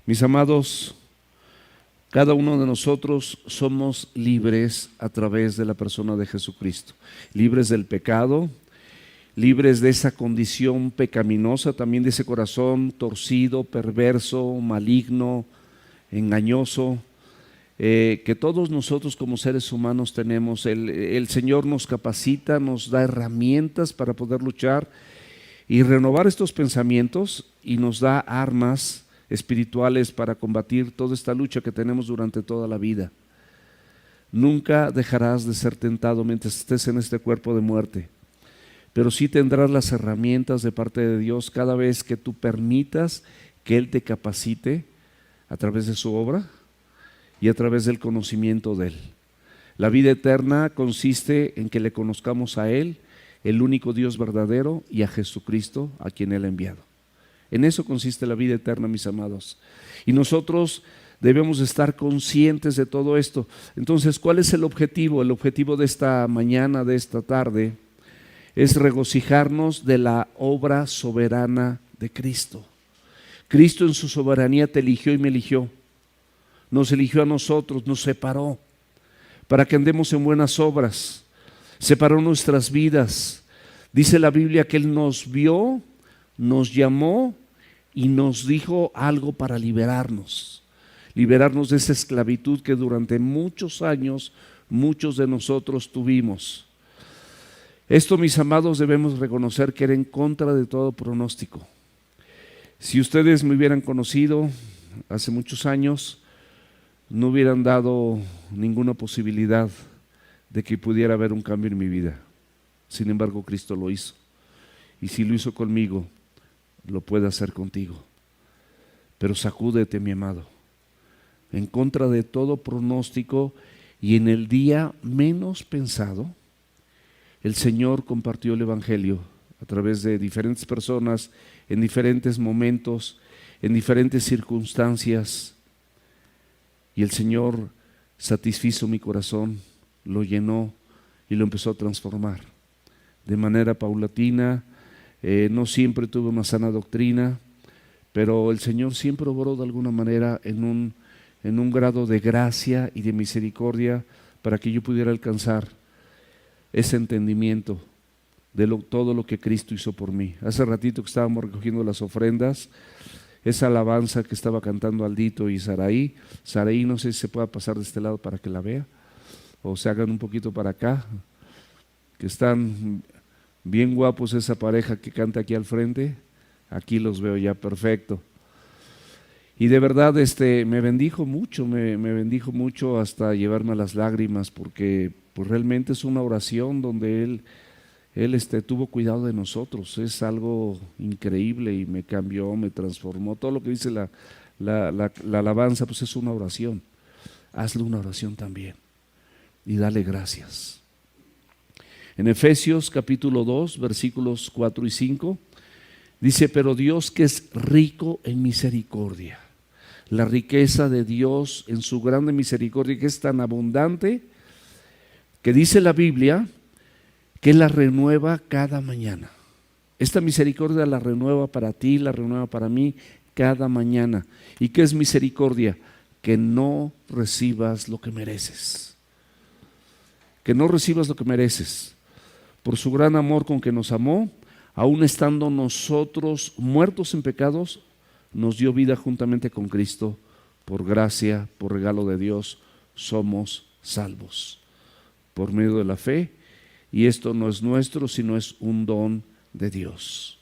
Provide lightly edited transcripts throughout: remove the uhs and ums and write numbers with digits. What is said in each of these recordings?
Mis amados, cada uno de nosotros somos libres a través de la persona de Jesucristo, libres del pecado, libres de esa condición pecaminosa, también de ese corazón torcido, perverso, maligno, engañoso, que todos nosotros como seres humanos tenemos. El Señor nos capacita, nos da herramientas para poder luchar y renovar estos pensamientos, y nos da armas espirituales para combatir toda esta lucha que tenemos durante toda la vida. Nunca dejarás de ser tentado mientras estés en este cuerpo de muerte, pero sí tendrás las herramientas de parte de Dios cada vez que tú permitas que Él te capacite a través de su obra y a través del conocimiento de Él. La vida eterna consiste en que le conozcamos a Él, el único Dios verdadero, y a Jesucristo, a quien Él ha enviado. En eso consiste la vida eterna, mis amados. Y nosotros debemos estar conscientes de todo esto. Entonces, ¿cuál es el objetivo? El objetivo de esta mañana, de esta tarde, es regocijarnos de la obra soberana de Cristo. Cristo en su soberanía te eligió y me eligió. Nos eligió a nosotros, nos separó para que andemos en buenas obras. Separó nuestras vidas. Dice la Biblia que Él nos vio, nos llamó y nos dijo algo para liberarnos de esa esclavitud que durante muchos años muchos de nosotros tuvimos. Esto, mis amados, debemos reconocer que era en contra de todo pronóstico. Si ustedes me hubieran conocido hace muchos años, no hubieran dado ninguna posibilidad de que pudiera haber un cambio en mi vida. Sin embargo, Cristo lo hizo. Y si lo hizo conmigo, lo puede hacer contigo. Pero sacúdete, mi amado, en contra de todo pronóstico, y en el día menos pensado, el Señor compartió el Evangelio a través de diferentes personas, en diferentes momentos, en diferentes circunstancias. Y el Señor satisfizo mi corazón, lo llenó y lo empezó a transformar de manera paulatina. No siempre tuve una sana doctrina, pero el Señor siempre obró de alguna manera en un grado de gracia y de misericordia para que yo pudiera alcanzar ese entendimiento de todo lo que Cristo hizo por mí. Hace ratito que estábamos recogiendo las ofrendas, esa alabanza que estaba cantando Aldito y Saraí, no sé si se pueda pasar de este lado para que la vea, o se hagan un poquito para acá, que están bien guapos esa pareja que canta aquí al frente. Aquí los veo ya, perfecto. Y de verdad me bendijo mucho hasta llevarme a las lágrimas, porque pues realmente es una oración donde Él tuvo cuidado de nosotros. Es algo increíble y me cambió, me transformó. Todo lo que dice la alabanza, pues es una oración. Hazle una oración también y dale gracias. En Efesios capítulo 2, versículos 4 y 5, dice: pero Dios, que es rico en misericordia, la riqueza de Dios en su grande misericordia, que es tan abundante, que dice la Biblia que la renueva cada mañana. Esta misericordia la renueva para ti, la renueva para mí cada mañana. ¿Y qué es misericordia? Que no recibas lo que mereces. Que no recibas lo que mereces. Por su gran amor con que nos amó, aun estando nosotros muertos en pecados, nos dio vida juntamente con Cristo. Por gracia, por regalo de Dios, somos salvos por medio de la fe, y esto no es nuestro, sino es un don de Dios.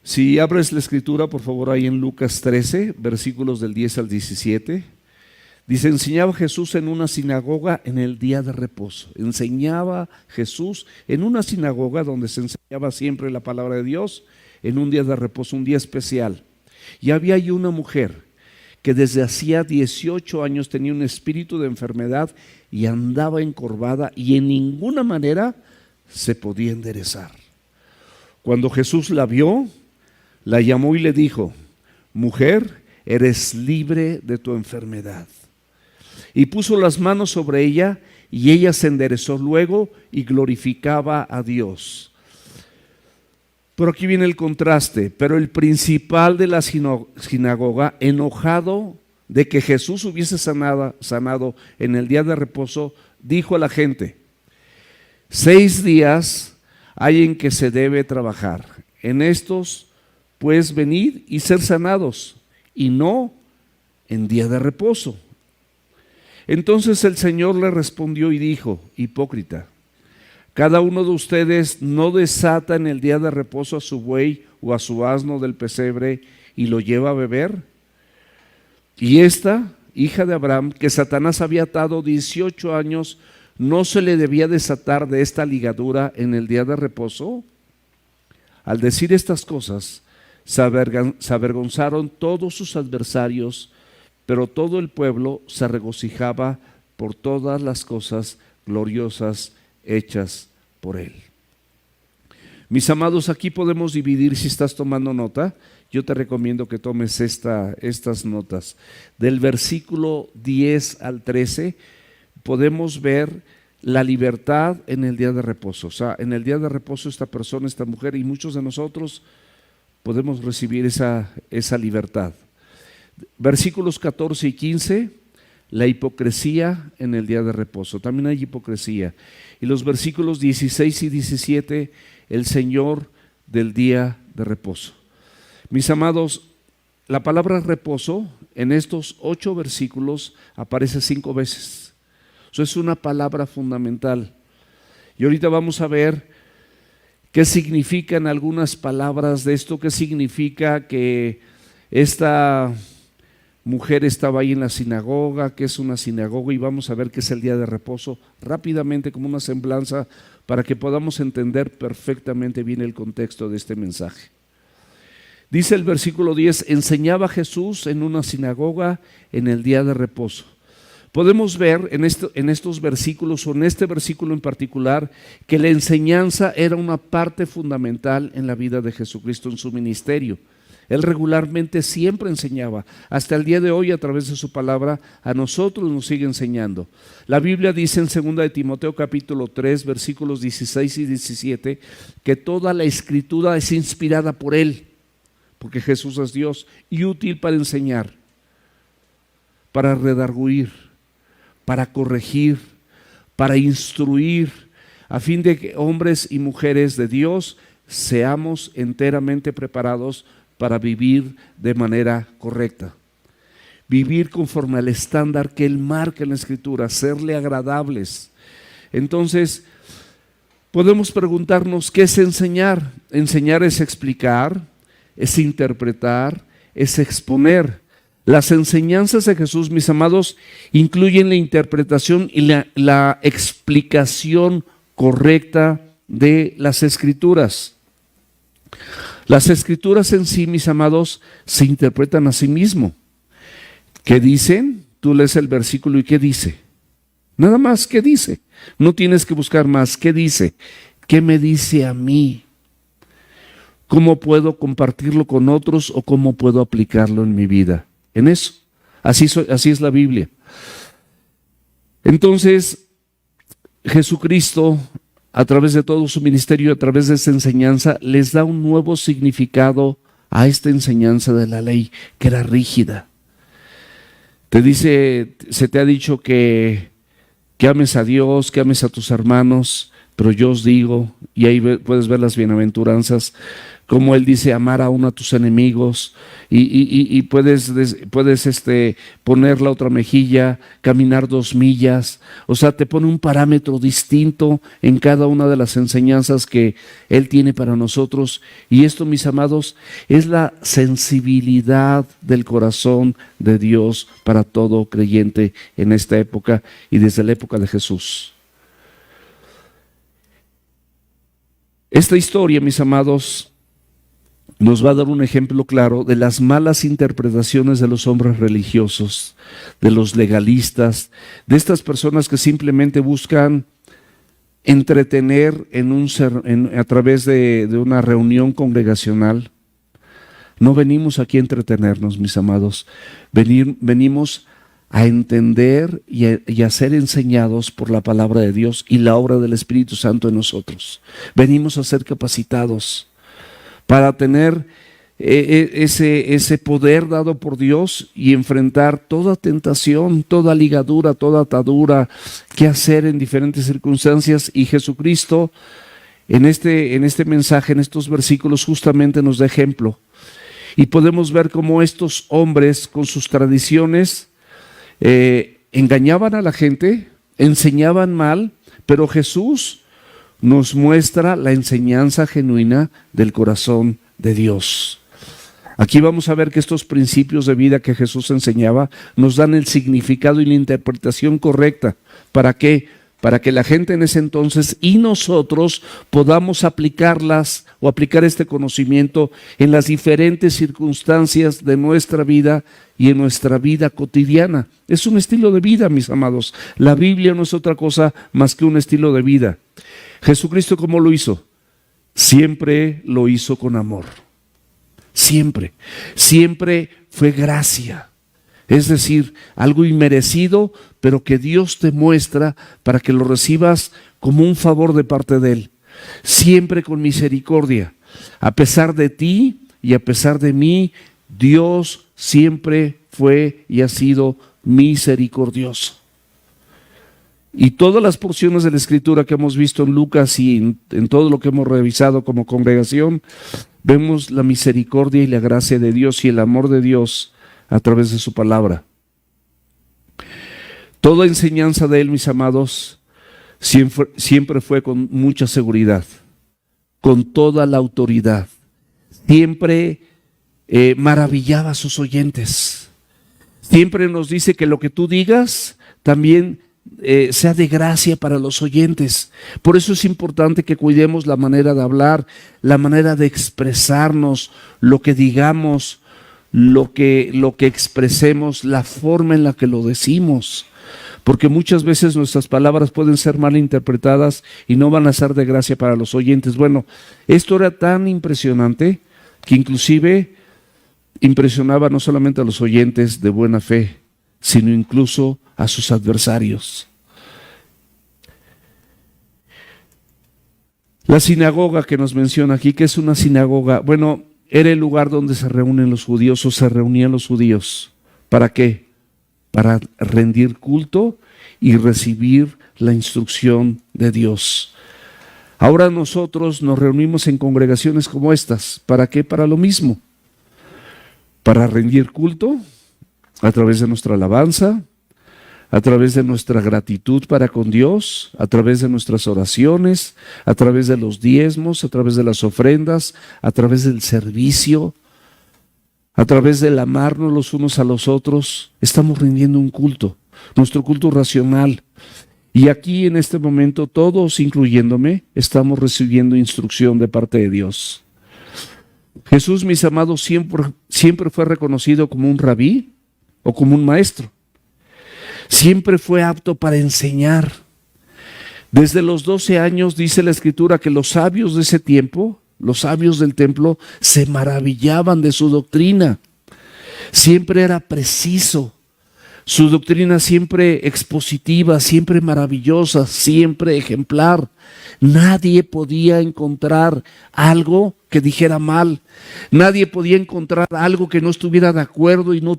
Si abres la escritura, por favor, ahí en Lucas 13, versículos del 10 al 17, dice: enseñaba Jesús en una sinagoga en el día de reposo. Enseñaba Jesús en una sinagoga donde se enseñaba siempre la palabra de Dios, en un día de reposo, un día especial. Y había ahí una mujer que desde hacía 18 años tenía un espíritu de enfermedad y andaba encorvada y en ninguna manera se podía enderezar. Cuando Jesús la vio, la llamó y le dijo: mujer, eres libre de tu enfermedad. Y puso las manos sobre ella y ella se enderezó luego y glorificaba a Dios. Pero aquí viene el contraste. Pero el principal de la sinagoga, enojado de que Jesús hubiese sanado en el día de reposo, dijo a la gente: 6 días hay en que se debe trabajar. En estos, pues, venid y ser sanados, y no en día de reposo. Entonces el Señor le respondió y dijo: hipócrita, cada uno de ustedes no desata en el día de reposo a su buey o a su asno del pesebre y lo lleva a beber. Y esta, hija de Abraham, que Satanás había atado 18 años, ¿no se le debía desatar de esta ligadura en el día de reposo? Al decir estas cosas, se avergonzaron todos sus adversarios, pero todo el pueblo se regocijaba por todas las cosas gloriosas hechas por él. Mis amados, aquí podemos dividir, si estás tomando nota, yo te recomiendo que tomes estas notas. Del versículo 10 al 13 podemos ver la libertad en el día de reposo. O sea, en el día de reposo esta persona, esta mujer y muchos de nosotros podemos recibir esa libertad. Versículos 14 y 15, la hipocresía en el día de reposo. También hay hipocresía. Y los versículos 16 y 17, el Señor del día de reposo. Mis amados, la palabra reposo en estos 8 versículos aparece 5 veces. Eso es una palabra fundamental. Y ahorita vamos a ver qué significan algunas palabras de esto, qué significa que esta mujer estaba ahí en la sinagoga, que es una sinagoga, y vamos a ver qué es el día de reposo rápidamente como una semblanza para que podamos entender perfectamente bien el contexto de este mensaje. Dice el versículo 10, enseñaba Jesús en una sinagoga en el día de reposo. Podemos ver en estos versículos, o en este versículo en particular, que la enseñanza era una parte fundamental en la vida de Jesucristo, en su ministerio. Él regularmente siempre enseñaba. Hasta el día de hoy, a través de su palabra, a nosotros nos sigue enseñando. La Biblia dice en 2 de Timoteo capítulo 3, versículos 16 y 17, que toda la escritura es inspirada por Él, porque Jesús es Dios, y útil para enseñar, para redarguir, para corregir, para instruir, a fin de que hombres y mujeres de Dios seamos enteramente preparados para vivir de manera correcta. Vivir conforme al estándar que Él marca en la Escritura, serle agradables. Entonces, podemos preguntarnos, ¿qué es enseñar? Enseñar es explicar, es interpretar, es exponer. Las enseñanzas de Jesús, mis amados, incluyen la interpretación y la explicación correcta de las Escrituras. Las Escrituras en sí, mis amados, se interpretan a sí mismo. ¿Qué dicen? Tú lees el versículo y ¿qué dice? Nada más, ¿qué dice? No tienes que buscar más. ¿Qué dice? ¿Qué me dice a mí? ¿Cómo puedo compartirlo con otros o cómo puedo aplicarlo en mi vida? En eso. Así es la Biblia. Entonces, Jesucristo, a través de todo su ministerio, a través de esa enseñanza, les da un nuevo significado a esta enseñanza de la ley, que era rígida. Te dice, se te ha dicho que ames a Dios, que ames a tus hermanos, pero yo os digo, y ahí puedes ver las bienaventuranzas, como Él dice, amar aún a tus enemigos, y puedes poner la otra mejilla, caminar 2 millas, o sea, te pone un parámetro distinto en cada una de las enseñanzas que Él tiene para nosotros. Y esto, mis amados, es la sensibilidad del corazón de Dios para todo creyente en esta época y desde la época de Jesús. Esta historia, mis amados, nos va a dar un ejemplo claro de las malas interpretaciones de los hombres religiosos, de los legalistas, de estas personas que simplemente buscan entretener a través de una reunión congregacional. No venimos aquí a entretenernos, mis amados. Venimos a entender y a ser enseñados por la palabra de Dios y la obra del Espíritu Santo en nosotros. Venimos a ser capacitados. para tener ese poder dado por Dios y enfrentar toda tentación, toda ligadura, toda atadura, qué hacer en diferentes circunstancias. Y Jesucristo en este mensaje, en estos versículos, justamente nos da ejemplo. Y podemos ver cómo estos hombres con sus tradiciones engañaban a la gente, enseñaban mal, pero Jesús nos muestra la enseñanza genuina del corazón de Dios. Aquí vamos a ver que estos principios de vida que Jesús enseñaba nos dan el significado y la interpretación correcta. ¿Para qué? Para que la gente en ese entonces y nosotros podamos aplicarlas o aplicar este conocimiento en las diferentes circunstancias de nuestra vida y en nuestra vida cotidiana. Es un estilo de vida, mis amados. La Biblia no es otra cosa más que un estilo de vida. Jesucristo, ¿cómo lo hizo? Siempre lo hizo con amor. Siempre fue gracia. Es decir, algo inmerecido, pero que Dios te muestra para que lo recibas como un favor de parte de Él. Siempre con misericordia. A pesar de ti y a pesar de mí, Dios siempre fue y ha sido misericordioso. Y todas las porciones de la Escritura que hemos visto en Lucas y en todo lo que hemos revisado como congregación, vemos la misericordia y la gracia de Dios y el amor de Dios a través de su palabra. Toda enseñanza de Él, mis amados, siempre fue con mucha seguridad, con toda la autoridad. Siempre maravillaba a sus oyentes. Siempre nos dice que lo que tú digas también sea de gracia para los oyentes. Por eso es importante que cuidemos la manera de hablar, la manera de expresarnos, lo que digamos, lo que expresemos, la forma en la que lo decimos. Porque muchas veces nuestras palabras pueden ser mal interpretadas y no van a ser de gracia para los oyentes. Bueno, esto era tan impresionante que inclusive impresionaba no solamente a los oyentes de buena fe, sino incluso a sus adversarios. La sinagoga que nos menciona aquí, ¿qué es una sinagoga? Bueno, era el lugar donde se reúnen los judíos o se reunían los judíos. ¿Para qué? Para rendir culto y recibir la instrucción de Dios. Ahora nosotros nos reunimos en congregaciones como estas. ¿Para qué? Para lo mismo. Para rendir culto a través de nuestra alabanza, a través de nuestra gratitud para con Dios, a través de nuestras oraciones, a través de los diezmos, a través de las ofrendas, a través del servicio, a través del amarnos los unos a los otros. Estamos rindiendo un culto, nuestro culto racional. Y aquí en este momento todos, incluyéndome, estamos recibiendo instrucción de parte de Dios. Jesús, mis amados, siempre fue reconocido como un rabí o como un maestro. Siempre fue apto para enseñar. Desde los 12 años dice la Escritura que los sabios de ese tiempo, los sabios del templo, se maravillaban de su doctrina. Siempre era preciso. Su doctrina siempre expositiva, siempre maravillosa, siempre ejemplar. Nadie podía encontrar algo que dijera mal. Nadie podía encontrar algo que no estuviera de acuerdo y no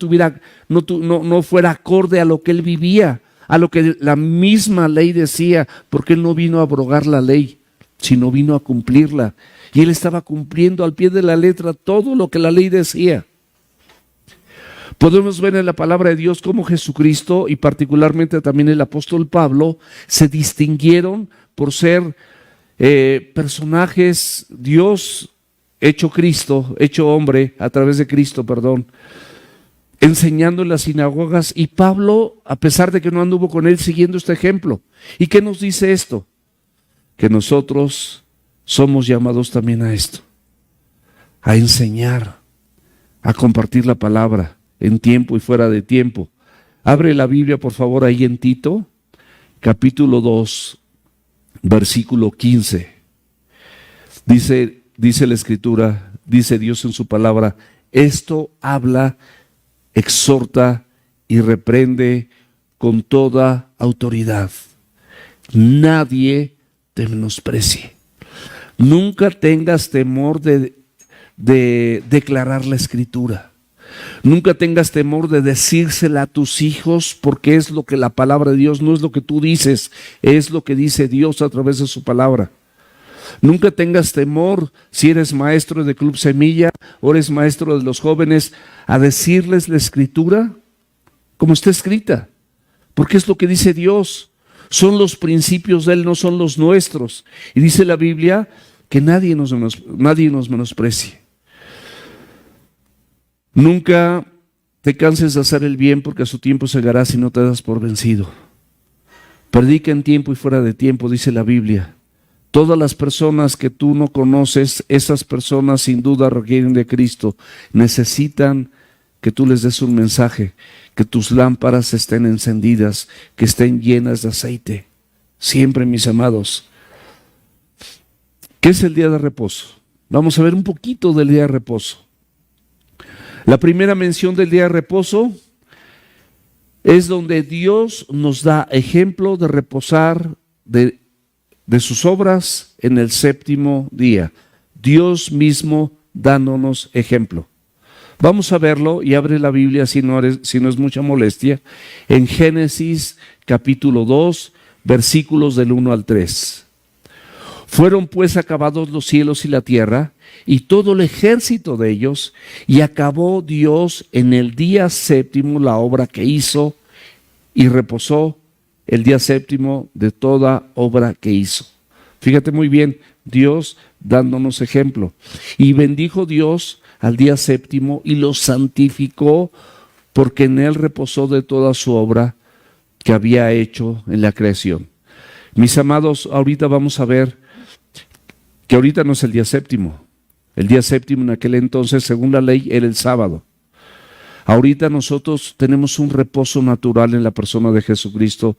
fuera acorde a lo que él vivía, a lo que la misma ley decía, porque él no vino a abrogar la ley, sino vino a cumplirla. Y él estaba cumpliendo al pie de la letra todo lo que la ley decía. Podemos ver en la palabra de Dios cómo Jesucristo y particularmente también el apóstol Pablo se distinguieron por ser personajes, Dios hecho Cristo, hecho hombre a través de Cristo, enseñando en las sinagogas. Y Pablo, a pesar de que no anduvo con él, siguiendo este ejemplo. ¿Y qué nos dice esto? Que nosotros somos llamados también a esto, a enseñar, a compartir la palabra en tiempo y fuera de tiempo. Abre la Biblia, por favor, ahí en Tito, capítulo 2, versículo 15. Dice la Escritura, dice Dios en su palabra: esto habla, exhorta y reprende con toda autoridad. Nadie te menosprecie. Nunca tengas temor de de declarar la Escritura. Nunca tengas temor de decírsela a tus hijos, porque es lo que la palabra de Dios, no es lo que tú dices, es lo que dice Dios a través de su palabra. Nunca tengas temor, si eres maestro de Club Semilla o eres maestro de los jóvenes, a decirles la Escritura como está escrita, porque es lo que dice Dios. Son los principios de Él, no son los nuestros. Y dice la Biblia que nadie nos menosprecie. Nunca te canses de hacer el bien, porque a su tiempo llegará si no te das por vencido. Predica en tiempo y fuera de tiempo, dice la Biblia. Todas las personas que tú no conoces, esas personas sin duda requieren de Cristo. Necesitan que tú les des un mensaje, que tus lámparas estén encendidas, que estén llenas de aceite. Siempre, mis amados. ¿Qué es el día de reposo? Vamos a ver un poquito del día de reposo. La primera mención del día de reposo es donde Dios nos da ejemplo de reposar de sus obras en el séptimo día. Dios mismo dándonos ejemplo. Vamos a verlo, y abre la Biblia si no es mucha molestia, en Génesis capítulo 2, versículos del 1 al 3. Fueron pues acabados los cielos y la tierra, y todo el ejército de ellos, y acabó Dios en el día séptimo la obra que hizo, y reposó el día séptimo de toda obra que hizo. Fíjate muy bien, Dios dándonos ejemplo. Y bendijo Dios al día séptimo y lo santificó, porque en él reposó de toda su obra que había hecho en la creación. Mis amados, ahorita vamos a ver que ahorita no es el día séptimo. El día séptimo en aquel entonces, según la ley, era el sábado. Ahorita nosotros tenemos un reposo natural en la persona de Jesucristo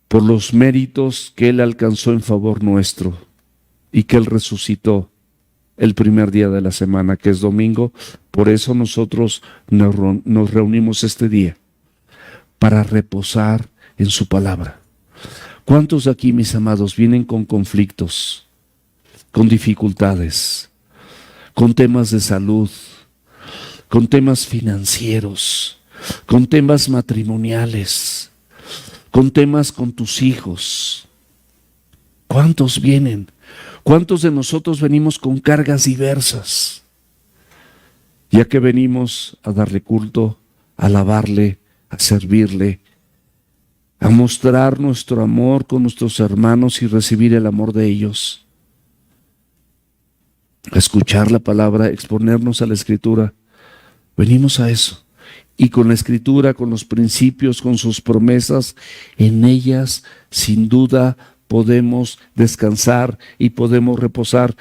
por los méritos que Él alcanzó en favor nuestro y que Él resucitó el primer día de la semana, que es domingo. Por eso nosotros nos reunimos este día, para reposar en su palabra. ¿Cuántos de aquí, mis amados, vienen con conflictos, con dificultades, con temas de salud, con temas financieros, con temas matrimoniales, con temas con tus hijos? ¿Cuántos vienen? ¿Cuántos de nosotros venimos con cargas diversas? Ya que venimos a darle culto, a alabarle, a servirle, a mostrar nuestro amor con nuestros hermanos y recibir el amor de ellos, a escuchar la palabra, exponernos a la Escritura. Venimos a eso. Y con la Escritura, con los principios, con sus promesas, en ellas sin duda podemos descansar y podemos reposar.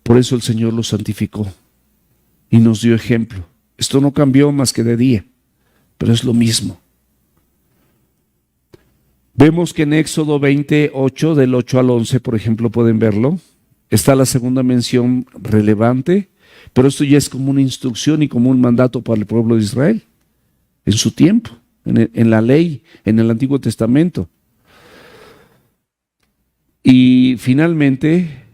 Por eso el Señor los santificó y nos dio ejemplo. Esto no cambió más que de día, pero es lo mismo. Vemos que en Éxodo 28, del 8 al 11, por ejemplo, pueden verlo, está la segunda mención relevante, pero esto ya es como una instrucción y como un mandato para el pueblo de Israel, en su tiempo, en la ley, en el Antiguo Testamento. Y finalmente,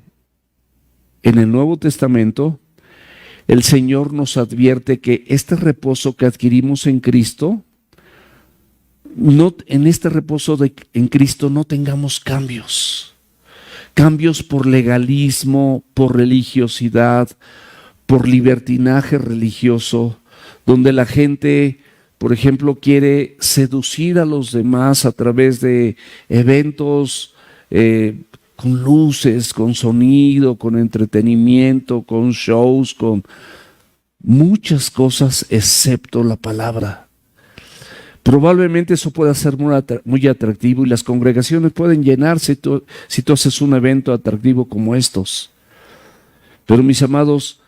en el Nuevo Testamento, el Señor nos advierte que este reposo que adquirimos en Cristo, en este reposo en Cristo no tengamos cambios por legalismo, por religiosidad, por libertinaje religioso, donde la gente, por ejemplo, quiere seducir a los demás a través de eventos con luces, con sonido, con entretenimiento, con shows, con muchas cosas excepto la palabra. Probablemente eso pueda ser muy atractivo y las congregaciones pueden llenarse si tú haces un evento atractivo como estos. Pero mis amados,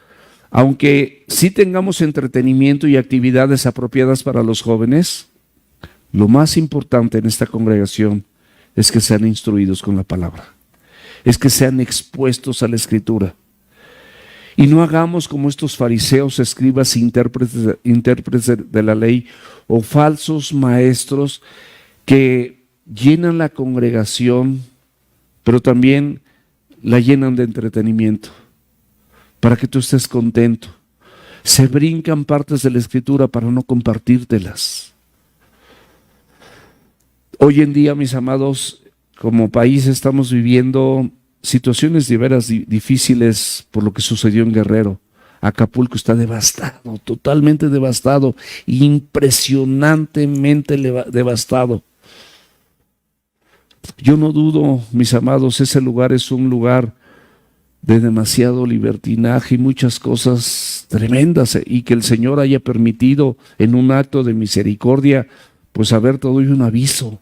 aunque sí tengamos entretenimiento y actividades apropiadas para los jóvenes, lo más importante en esta congregación es que sean instruidos con la palabra, es que sean expuestos a la Escritura. Y no hagamos como estos fariseos, escribas e intérpretes de la ley, o falsos maestros que llenan la congregación, pero también la llenan de entretenimiento. para que tú estés contento. Se brincan partes de la Escritura para no compartírtelas. Hoy en día, mis amados, como país estamos viviendo situaciones de veras difíciles por lo que sucedió en Guerrero. Acapulco está devastado, totalmente devastado, impresionantemente devastado. Yo no dudo, mis amados, ese lugar es un lugar de demasiado libertinaje y muchas cosas tremendas, y que el Señor haya permitido en un acto de misericordia, pues haber todo y un aviso.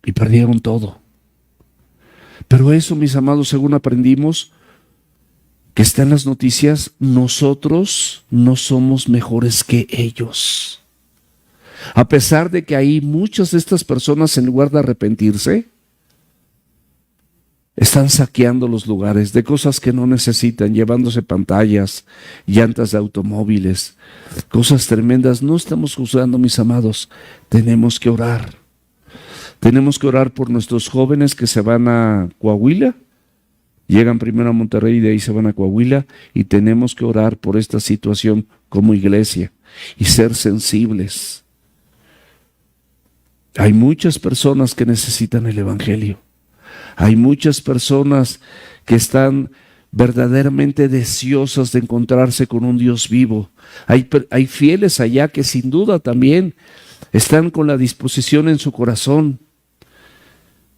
Y perdieron todo. Pero eso, mis amados, según aprendimos, que está en las noticias, nosotros no somos mejores que ellos. A pesar de que hay muchas de estas personas, en lugar de arrepentirse, están saqueando los lugares de cosas que no necesitan, llevándose pantallas, llantas de automóviles, cosas tremendas. No estamos juzgando, mis amados, tenemos que orar. Tenemos que orar por nuestros jóvenes que se van a Coahuila. Llegan primero a Monterrey y de ahí se van a Coahuila, y tenemos que orar por esta situación como iglesia y ser sensibles. Hay muchas personas que necesitan el Evangelio. Hay muchas personas que están verdaderamente deseosas de encontrarse con un Dios vivo. Hay fieles allá que sin duda también están con la disposición en su corazón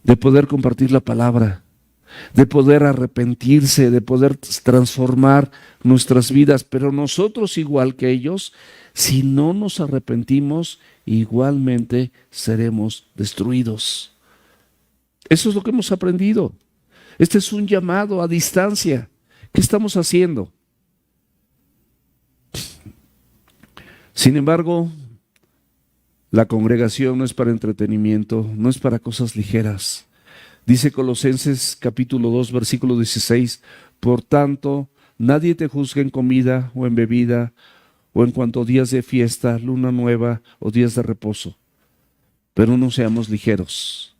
de poder compartir la palabra, de poder arrepentirse, de poder transformar nuestras vidas. Pero nosotros, igual que ellos, si no nos arrepentimos, igualmente seremos destruidos. Eso es lo que hemos aprendido. Este es un llamado a distancia. ¿Qué estamos haciendo? Sin embargo, la congregación no es para entretenimiento, no es para cosas ligeras. Dice Colosenses capítulo 2, versículo 16, por tanto, nadie te juzgue en comida o en bebida, o en cuanto a días de fiesta, luna nueva o días de reposo, pero no seamos ligeros.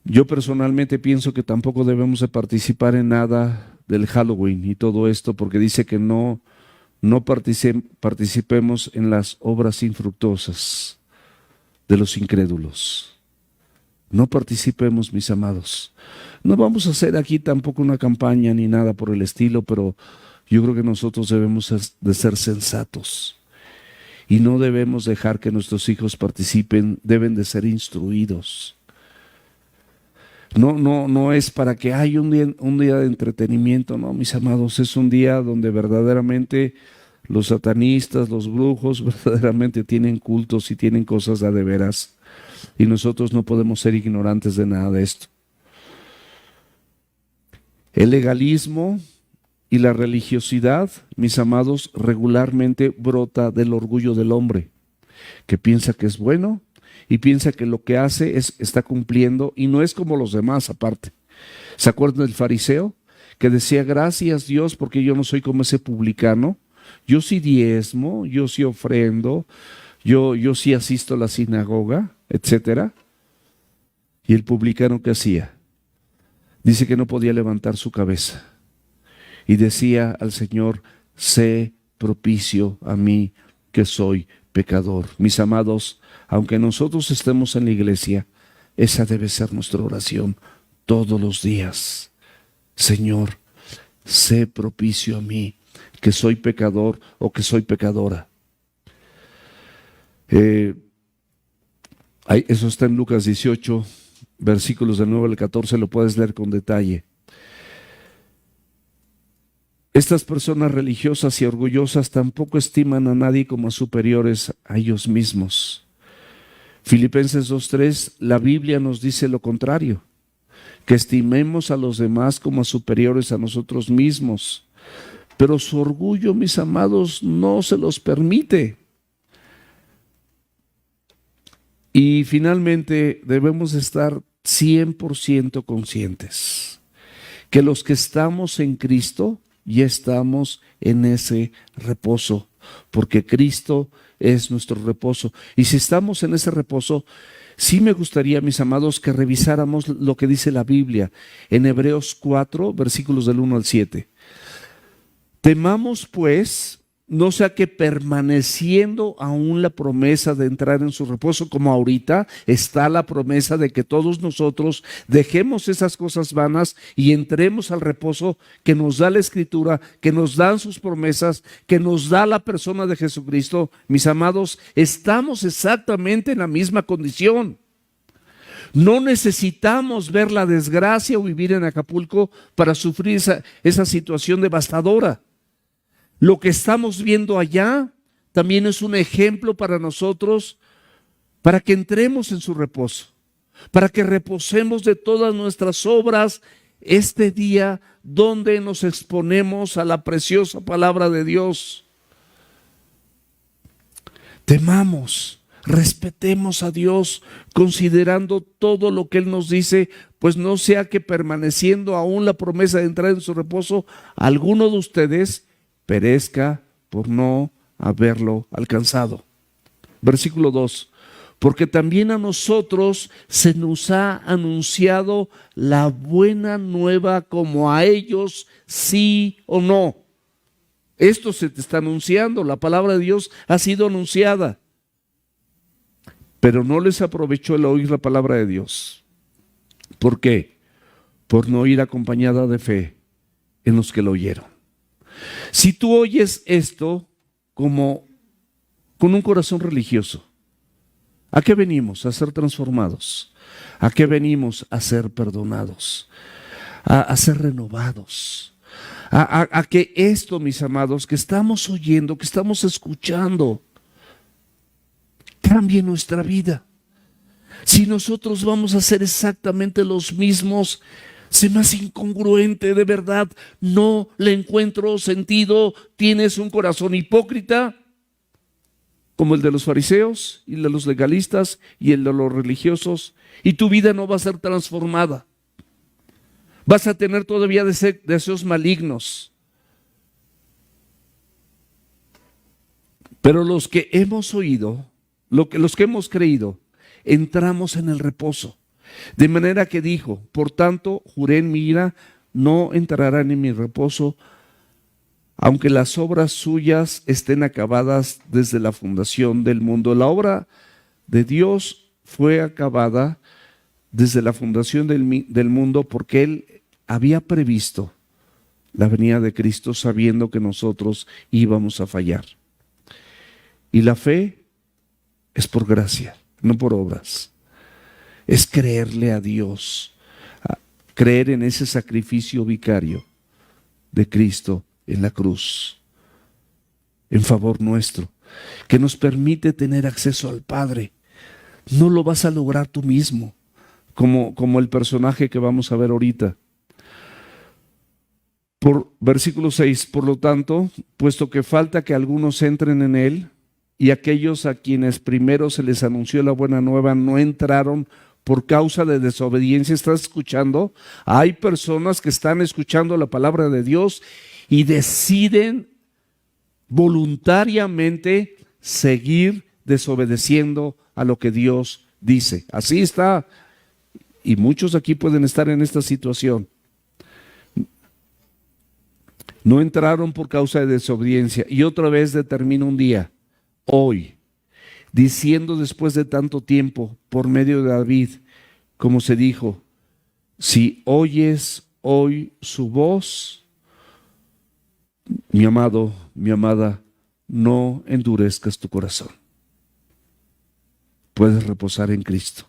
Yo personalmente pienso que tampoco debemos de participar en nada del Halloween y todo esto, porque dice que no participemos en las obras infructuosas de los incrédulos. No participemos, mis amados. No vamos a hacer aquí tampoco una campaña ni nada por el estilo, pero yo creo que nosotros debemos de ser sensatos y no debemos dejar que nuestros hijos participen, deben de ser instruidos. No es para que haya un día de entretenimiento, no, mis amados, es un día donde verdaderamente los satanistas, los brujos, verdaderamente tienen cultos y tienen cosas de veras, y nosotros no podemos ser ignorantes de nada de esto. El legalismo y la religiosidad, mis amados, regularmente brota del orgullo del hombre, que piensa que es bueno y piensa que lo que hace está cumpliendo y no es como los demás aparte. ¿Se acuerdan del fariseo que decía, gracias Dios porque yo no soy como ese publicano? Yo sí diezmo, yo sí ofrendo, yo sí asisto a la sinagoga, etcétera. ¿Y el publicano qué hacía? Dice que no podía levantar su cabeza y decía al Señor, sé propicio a mí que soy pecador. Mis amados, aunque nosotros estemos en la iglesia, esa debe ser nuestra oración todos los días. Señor, sé propicio a mí que soy pecador o que soy pecadora. Eso está en Lucas 18, versículos del 9 al 14, lo puedes leer con detalle. Estas personas religiosas y orgullosas tampoco estiman a nadie como superiores a ellos mismos. Filipenses 2:3, la Biblia nos dice lo contrario, que estimemos a los demás como superiores a nosotros mismos. Pero su orgullo, mis amados, no se los permite. Y finalmente debemos estar 100% conscientes que los que estamos en Cristo ya estamos en ese reposo. porque Cristo es nuestro reposo. Y si estamos en ese reposo, sí me gustaría, mis amados, que revisáramos lo que dice la Biblia en Hebreos 4, versículos del 1 al 7. Temamos, pues, no sea que permaneciendo aún la promesa de entrar en su reposo, como ahorita está la promesa de que todos nosotros dejemos esas cosas vanas y entremos al reposo que nos da la Escritura, que nos dan sus promesas, que nos da la persona de Jesucristo. Mis amados, estamos exactamente en la misma condición. No necesitamos ver la desgracia o vivir en Acapulco para sufrir esa situación devastadora. Lo que estamos viendo allá también es un ejemplo para nosotros, para que entremos en su reposo, para que reposemos de todas nuestras obras este día donde nos exponemos a la preciosa palabra de Dios. Temamos, respetemos a Dios, considerando todo lo que Él nos dice, pues no sea que permaneciendo aún la promesa de entrar en su reposo, alguno de ustedes perezca por no haberlo alcanzado. Versículo 2. Porque también a nosotros se nos ha anunciado la buena nueva como a ellos, sí o no. Esto se te está anunciando, la palabra de Dios ha sido anunciada. Pero no les aprovechó el oír la palabra de Dios. ¿Por qué? Por no ir acompañada de fe en los que lo oyeron. Si tú oyes esto como con un corazón religioso, ¿a qué venimos? A ser transformados. ¿A qué venimos? A ser perdonados, a ser renovados. A que esto, mis amados, que estamos oyendo, que estamos escuchando, cambie nuestra vida. Si nosotros vamos a ser exactamente los mismos, se me hace incongruente, de verdad, no le encuentro sentido. Tienes un corazón hipócrita, como el de los fariseos y el de los legalistas y el de los religiosos, y tu vida no va a ser transformada. Vas a tener todavía deseos malignos. Pero los que hemos oído, los que hemos creído, entramos en el reposo. De manera que dijo, por tanto, juré en mi ira, no entrarán en mi reposo, aunque las obras suyas estén acabadas desde la fundación del mundo. La obra de Dios fue acabada desde la fundación del mundo porque Él había previsto la venida de Cristo sabiendo que nosotros íbamos a fallar. Y la fe es por gracia, no por obras. Es creerle a Dios, creer en ese sacrificio vicario de Cristo en la cruz, en favor nuestro, que nos permite tener acceso al Padre. No lo vas a lograr tú mismo, como el personaje que vamos a ver ahorita. Por versículo 6, por lo tanto, puesto que falta que algunos entren en él, y aquellos a quienes primero se les anunció la buena nueva no entraron por causa de desobediencia. ¿Estás escuchando? Hay personas que están escuchando la palabra de Dios y deciden voluntariamente seguir desobedeciendo a lo que Dios dice. Así está. Y muchos aquí pueden estar en esta situación. No entraron por causa de desobediencia. Y otra vez determina un día, hoy, diciendo después de tanto tiempo, por medio de David, como se dijo, si oyes hoy su voz, mi amado, mi amada, no endurezcas tu corazón. Puedes reposar en Cristo.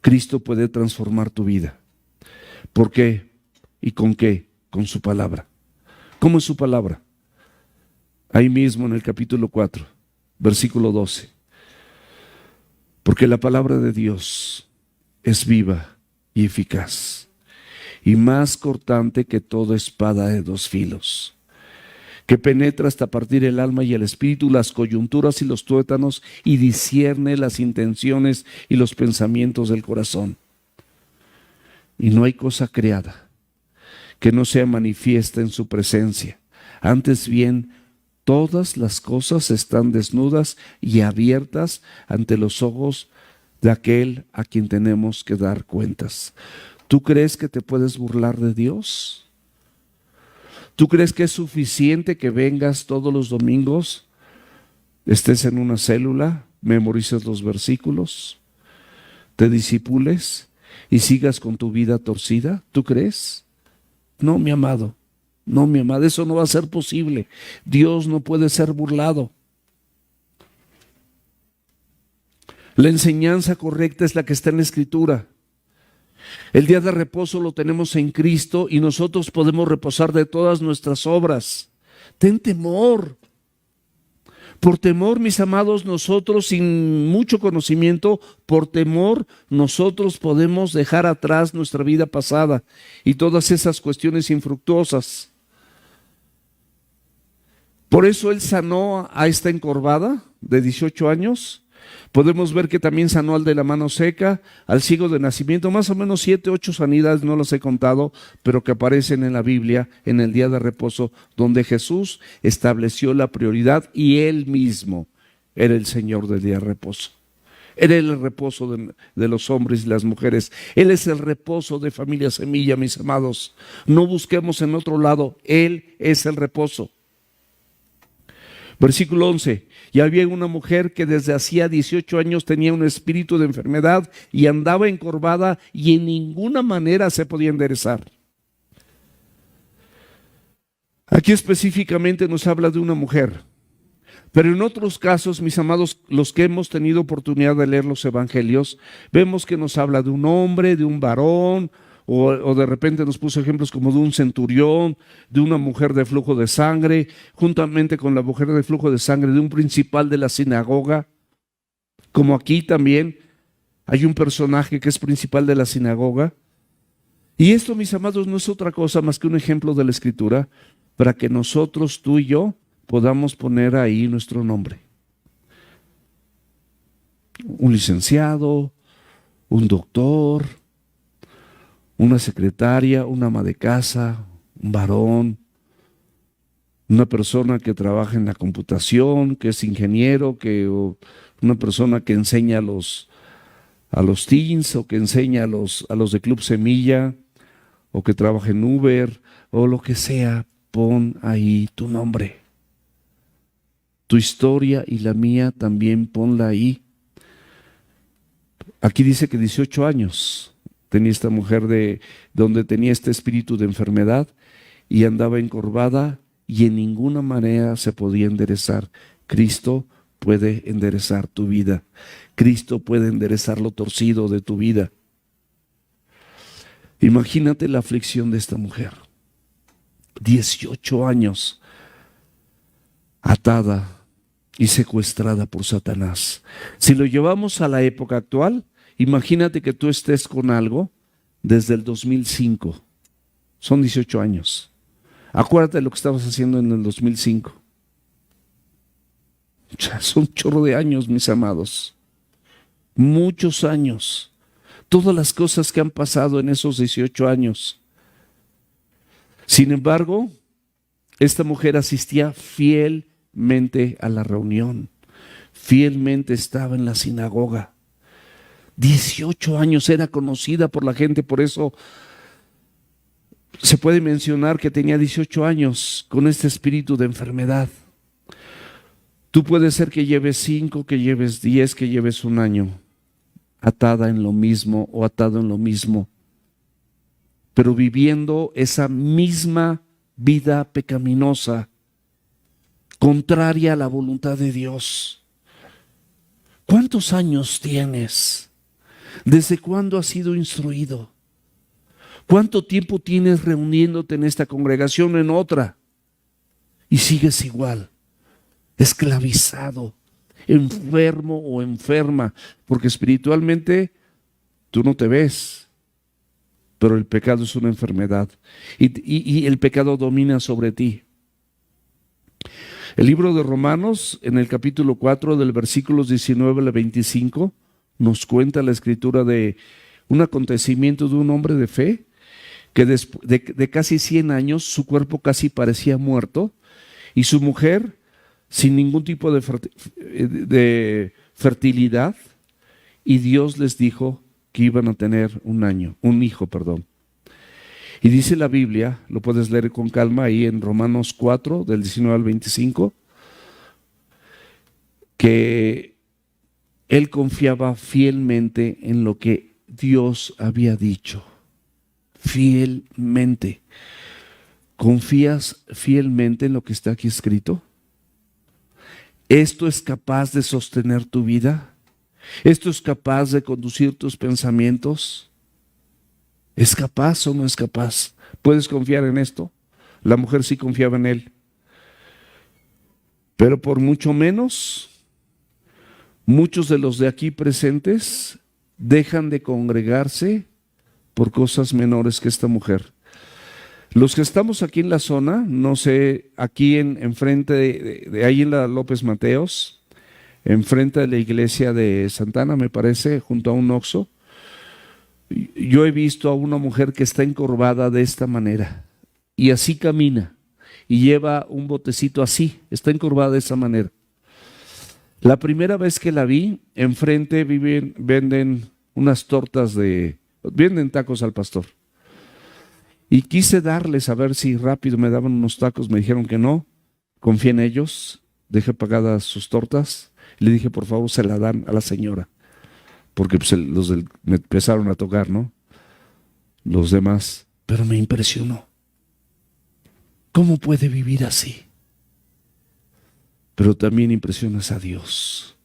Cristo puede transformar tu vida. ¿Por qué? ¿Y con qué? Con su palabra. ¿Cómo es su palabra? Ahí mismo en el capítulo 4, versículo 12. Porque la palabra de Dios es viva y eficaz, y más cortante que toda espada de dos filos, que penetra hasta partir el alma y el espíritu, las coyunturas y los tuétanos, y discierne las intenciones y los pensamientos del corazón. Y no hay cosa creada que no sea manifiesta en su presencia. Antes bien, Todas las cosas están desnudas y abiertas ante los ojos de aquel a quien tenemos que dar cuentas. ¿Tú crees que te puedes burlar de Dios? ¿Tú crees que es suficiente que vengas todos los domingos, estés en una célula, memorices los versículos, te disipules y sigas con tu vida torcida? ¿Tú crees? No, mi amado. No, mi amada, eso no va a ser posible. Dios no puede ser burlado. La enseñanza correcta es la que está en la Escritura. El día de reposo lo tenemos en Cristo y nosotros podemos reposar de todas nuestras obras. Ten temor. Por temor, mis amados, nosotros sin mucho conocimiento, por temor, nosotros podemos dejar atrás nuestra vida pasada y todas esas cuestiones infructuosas. Por eso Él sanó a esta encorvada de 18 años. Podemos ver que también sanó al de la mano seca, al ciego de nacimiento, más o menos 7, 8 sanidades, no las he contado, pero que aparecen en la Biblia en el día de reposo, donde Jesús estableció la prioridad y Él mismo era el Señor del día de reposo. Él era el reposo de los hombres y las mujeres. Él es el reposo de Familia Semilla, mis amados. No busquemos en otro lado, Él es el reposo. Versículo 11, y había una mujer que desde hacía 18 años tenía un espíritu de enfermedad y andaba encorvada y en ninguna manera se podía enderezar. Aquí específicamente nos habla de una mujer, pero en otros casos, mis amados, los que hemos tenido oportunidad de leer los evangelios, vemos que nos habla de un hombre, de un varón, o de repente nos puso ejemplos como de un centurión, de una mujer de flujo de sangre, juntamente con la mujer de flujo de sangre, de un principal de la sinagoga. Como aquí también hay un personaje que es principal de la sinagoga. Y esto, mis amados, no es otra cosa más que un ejemplo de la Escritura para que nosotros, tú y yo, podamos poner ahí nuestro nombre. Un licenciado, un doctor, una secretaria, una ama de casa, un varón, una persona que trabaja en la computación, que es ingeniero, o una persona que enseña a los teens, o que enseña a los de Club Semilla, o que trabaja en Uber, o lo que sea. Pon ahí tu nombre. Tu historia y la mía también ponla ahí. Aquí dice que 18 años tenía esta mujer donde tenía este espíritu de enfermedad y andaba encorvada y en ninguna manera se podía enderezar. Cristo puede enderezar tu vida. Cristo puede enderezar lo torcido de tu vida. Imagínate la aflicción de esta mujer. 18 años atada y secuestrada por Satanás. Si lo llevamos a la época actual, imagínate que tú estés con algo desde el 2005. Son 18 años. Acuérdate de lo que estabas haciendo en el 2005. Son un chorro de años, mis amados. Muchos años. Todas las cosas que han pasado en esos 18 años. Sin embargo, esta mujer asistía fielmente a la reunión. Fielmente estaba en la sinagoga. 18 años, era conocida por la gente, por eso se puede mencionar que tenía 18 años con este espíritu de enfermedad. Tú puedes ser que lleves 5, que lleves 10, que lleves un año atada en lo mismo o atado en lo mismo, pero viviendo esa misma vida pecaminosa, contraria a la voluntad de Dios. ¿Cuántos años tienes? ¿Desde cuándo has sido instruido? ¿Cuánto tiempo tienes reuniéndote en esta congregación o en otra? Y sigues igual, esclavizado, enfermo o enferma, porque espiritualmente tú no te ves, pero el pecado es una enfermedad y el pecado domina sobre ti. El libro de Romanos, en el capítulo 4, del versículos 19 al 25, nos cuenta la escritura de un acontecimiento de un hombre de fe que de casi 100 años su cuerpo casi parecía muerto y su mujer sin ningún tipo de fertilidad, y Dios les dijo que iban a tener un hijo, perdón. Y dice la Biblia, lo puedes leer con calma ahí en Romanos 4, del 19 al 25, que él confiaba fielmente en lo que Dios había dicho. Fielmente. ¿Confías fielmente en lo que está aquí escrito? ¿Esto es capaz de sostener tu vida? ¿Esto es capaz de conducir tus pensamientos? ¿Es capaz o no es capaz? ¿Puedes confiar en esto? La mujer sí confiaba en él. Pero por mucho menos, muchos de los de aquí presentes dejan de congregarse por cosas menores que esta mujer. Los que estamos aquí en la zona, no sé, aquí enfrente de ahí en la López Mateos, enfrente de la iglesia de Santana, me parece, junto a un Oxxo, yo he visto a una mujer que está encorvada de esta manera y así camina y lleva un botecito así, está encorvada de esa manera. La primera vez que la vi, enfrente venden unas tortas venden tacos al pastor. Y quise darles a ver si rápido me daban unos tacos, me dijeron que no, confié en ellos, dejé pagadas sus tortas, le dije por favor se la dan a la señora, porque pues me empezaron a tocar, ¿no? Los demás, pero me impresionó. ¿Cómo puede vivir así? Pero también impresionas a Dios.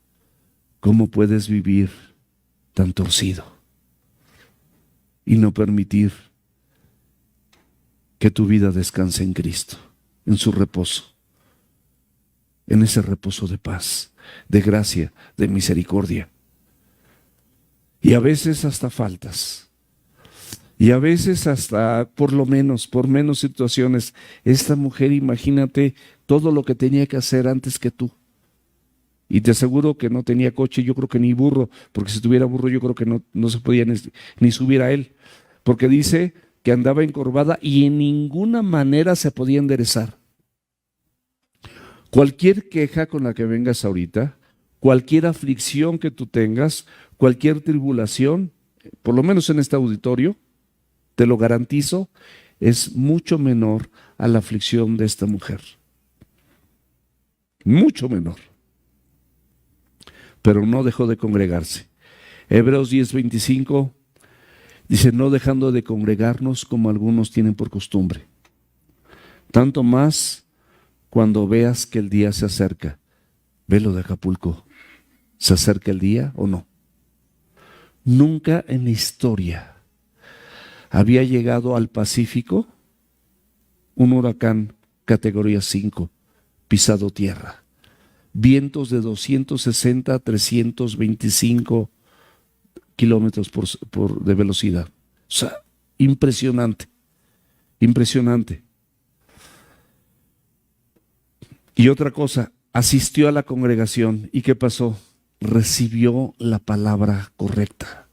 ¿Cómo puedes vivir tan torcido y no permitir que tu vida descanse en Cristo, en su reposo, en ese reposo de paz, de gracia, de misericordia? Y a veces hasta faltas, y a veces hasta por menos situaciones. Esta mujer, imagínate todo lo que tenía que hacer antes que tú. Y te aseguro que no tenía coche, yo creo que ni burro, porque si tuviera burro yo creo que no se podía ni subir a él, porque dice que andaba encorvada y en ninguna manera se podía enderezar. Cualquier queja con la que vengas ahorita, cualquier aflicción que tú tengas, cualquier tribulación, por lo menos en este auditorio, te lo garantizo, es mucho menor a la aflicción de esta mujer. Mucho menor. Pero no dejó de congregarse. Hebreos 10:25 dice, no dejando de congregarnos como algunos tienen por costumbre. Tanto más cuando veas que el día se acerca. Ve lo de Acapulco. ¿Se acerca el día o no? Nunca en la historia había llegado al Pacífico un huracán categoría 5, pisado tierra. Vientos de 260 a 325 kilómetros de velocidad. O sea, impresionante, impresionante. Y otra cosa, asistió a la congregación. ¿Y qué pasó? Recibió la palabra correcta,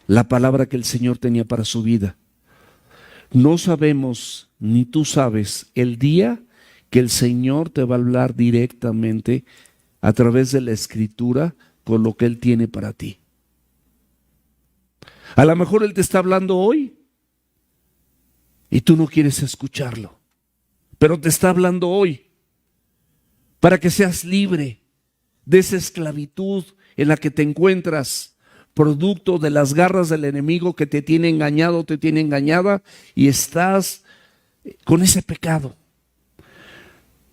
la palabra que el Señor tenía para su vida. No sabemos, ni tú sabes, el día que el Señor te va a hablar directamente a través de la Escritura con lo que Él tiene para ti. A lo mejor Él te está hablando hoy y tú no quieres escucharlo, pero te está hablando hoy para que seas libre de esa esclavitud en la que te encuentras, producto de las garras del enemigo que te tiene engañado, te tiene engañada, y estás con ese pecado,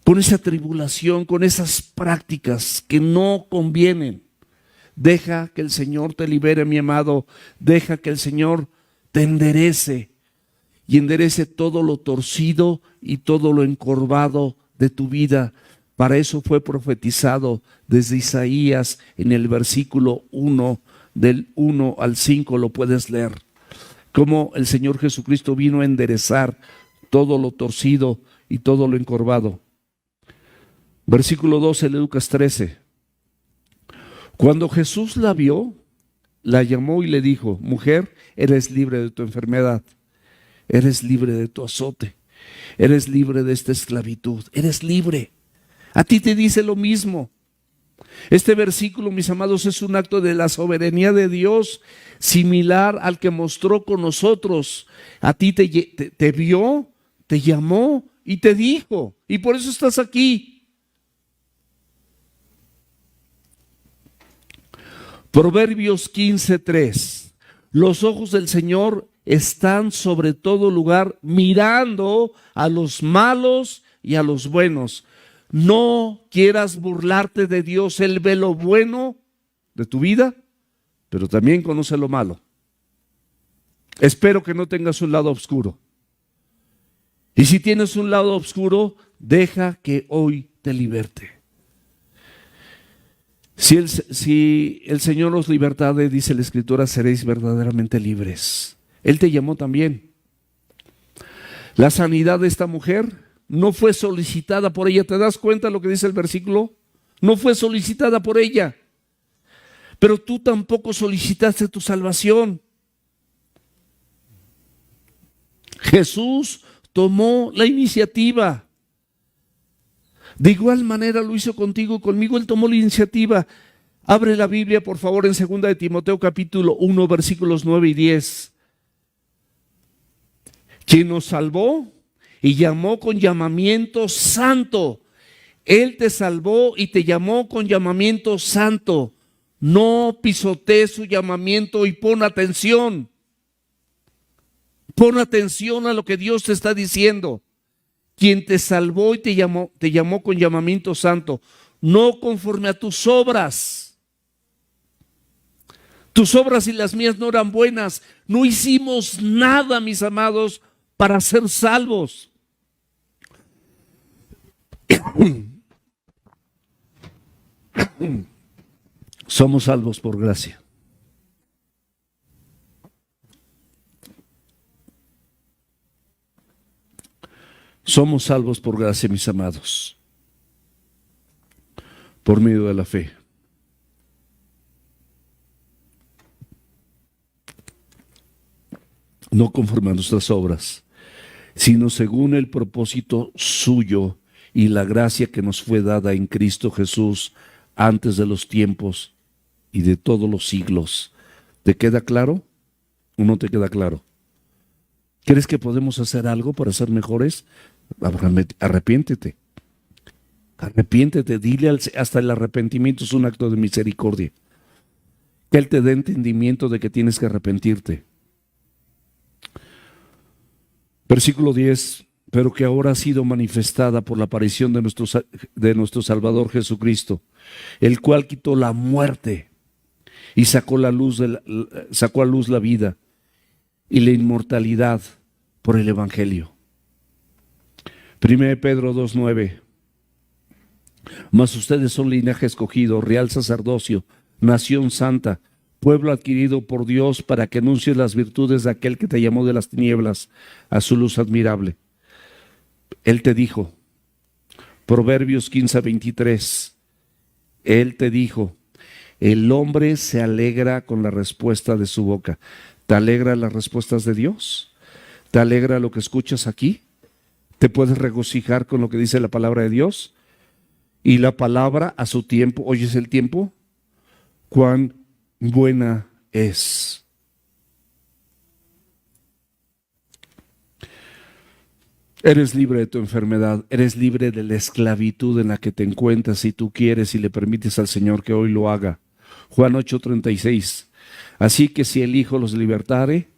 con esa tribulación, con esas prácticas que no convienen. Deja que el Señor te libere, mi amado. Deja que el Señor te enderece y enderece todo lo torcido y todo lo encorvado de tu vida. Para eso fue profetizado desde Isaías en el versículo 1, del 1 al 5 lo puedes leer. Cómo el Señor Jesucristo vino a enderezar todo lo torcido y todo lo encorvado. Versículo 12 de Lucas 13. Cuando Jesús la vio, la llamó y le dijo: mujer, eres libre de tu enfermedad, eres libre de tu azote, eres libre de esta esclavitud, eres libre. A ti te dice lo mismo. Este versículo, mis amados, es un acto de la soberanía de Dios, similar al que mostró con nosotros. A ti te vio, te llamó y te dijo, y por eso estás aquí. Proverbios 15:3. Los ojos del Señor están sobre todo lugar, mirando a los malos y a los buenos. No quieras burlarte de Dios. Él ve lo bueno de tu vida, pero también conoce lo malo. Espero que no tengas un lado oscuro. Y si tienes un lado oscuro, deja que hoy te liberte. Si el Señor os libertare, dice la Escritura, seréis verdaderamente libres. Él te llamó también. La sanidad de esta mujer no fue solicitada por ella. ¿Te das cuenta lo que dice el versículo? No fue solicitada por ella. Pero tú tampoco solicitaste tu salvación. Jesús tomó la iniciativa. De igual manera lo hizo contigo y conmigo. Él tomó la iniciativa. Abre la Biblia, por favor, en 2 de Timoteo capítulo 1, versículos 9 y 10. Quien nos salvó y llamó con llamamiento santo. Él te salvó y te llamó con llamamiento santo. No pisotees su llamamiento y pon atención. Pon atención a lo que Dios te está diciendo. Quien te salvó y te llamó con llamamiento santo, no conforme a tus obras. Tus obras y las mías no eran buenas. No hicimos nada, mis amados, para ser salvos. Somos salvos por gracia. Somos salvos por gracia, mis amados, por medio de la fe. No conforme a nuestras obras, sino según el propósito suyo y la gracia que nos fue dada en Cristo Jesús antes de los tiempos y de todos los siglos. ¿Te queda claro o no te queda claro? ¿Crees que podemos hacer algo para ser mejores? Arrepiéntete. Arrepiéntete, dile hasta el arrepentimiento es un acto de misericordia. Que Él te dé entendimiento de que tienes que arrepentirte. Versículo 10, pero que ahora ha sido manifestada por la aparición de nuestro Salvador Jesucristo, el cual quitó la muerte y sacó a luz la vida y la inmortalidad por el Evangelio. 1 Pedro 2:9. Mas ustedes son linaje escogido, real sacerdocio, nación santa, pueblo adquirido por Dios para que anuncies las virtudes de aquel que te llamó de las tinieblas a su luz admirable. Él te dijo, Proverbios 15:23, Él te dijo, el hombre se alegra con la respuesta de su boca. ¿Te alegra las respuestas de Dios? ¿Te alegra lo que escuchas aquí? ¿Te puedes regocijar con lo que dice la palabra de Dios? Y la palabra a su tiempo, ¿oyes el tiempo? Cuán buena es. Eres libre de tu enfermedad, eres libre de la esclavitud en la que te encuentras si tú quieres y le permites al Señor que hoy lo haga. Juan 8:36. Así que si el Hijo los libertare,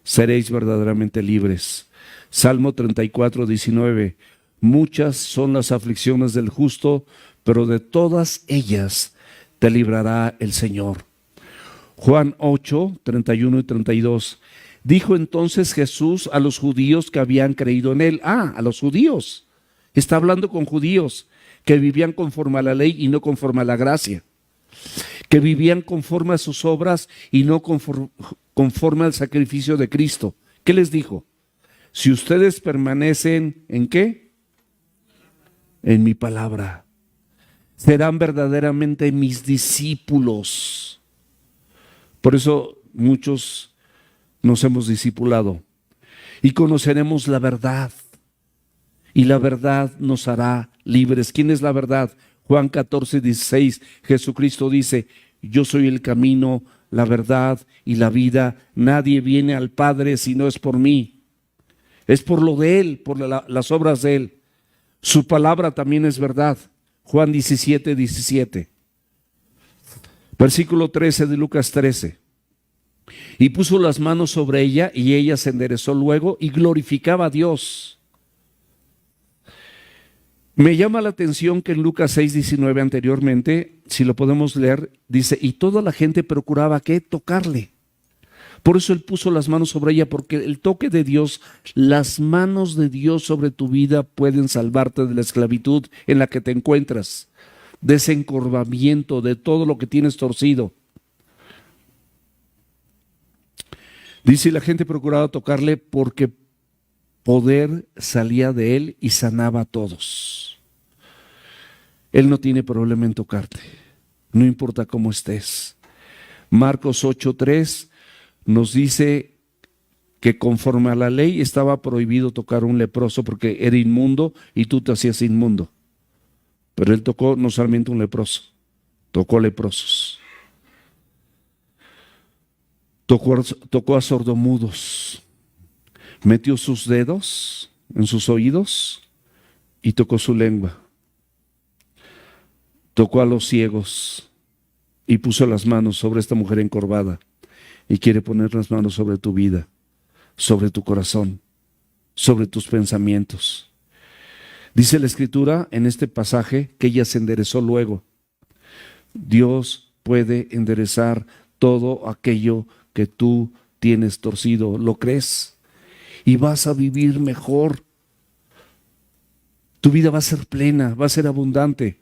seréis verdaderamente libres. Salmo 34:19. Muchas son las aflicciones del justo, pero de todas ellas te librará el Señor. Juan 8:31 y 32. Dijo entonces Jesús a los judíos que habían creído en él. A los judíos. Está hablando con judíos que vivían conforme a la ley y no conforme a la gracia. Que vivían conforme a sus obras y no conforme al sacrificio de Cristo. ¿Qué les dijo? Si ustedes permanecen, ¿en qué? En mi palabra. Serán verdaderamente mis discípulos. Por eso muchos nos hemos discipulado y conoceremos la verdad y la verdad nos hará libres. ¿Quién es la verdad? Juan 14:16, Jesucristo dice: yo soy el camino, la verdad y la vida. Nadie viene al Padre si no es por mí. Es por lo de Él, por las obras de Él. Su palabra también es verdad. Juan 17:17. Versículo 13 de Lucas 13. Y puso las manos sobre ella, y ella se enderezó luego y glorificaba a Dios. Me llama la atención que en Lucas 6:19 anteriormente, si lo podemos leer, dice: y toda la gente procuraba ¿qué? Tocarle. Por eso Él puso las manos sobre ella, porque el toque de Dios, las manos de Dios sobre tu vida pueden salvarte de la esclavitud en la que te encuentras, de ese encorvamiento, de todo lo que tienes torcido. Dice: y la gente procuraba tocarle porque poder salía de Él y sanaba a todos. Él no tiene problema en tocarte, no importa cómo estés. Marcos 8:3 nos dice que conforme a la ley estaba prohibido tocar a un leproso porque era inmundo y tú te hacías inmundo. Pero Él tocó no solamente un leproso, tocó leprosos. Tocó a sordomudos, metió sus dedos en sus oídos y tocó su lengua. Tocó a los ciegos y puso las manos sobre esta mujer encorvada, y quiere poner las manos sobre tu vida, sobre tu corazón, sobre tus pensamientos. Dice la Escritura en este pasaje que ella se enderezó luego. Dios puede enderezar todo aquello que tú tienes torcido. ¿Lo crees? Y vas a vivir mejor. Tu vida va a ser plena, va a ser abundante.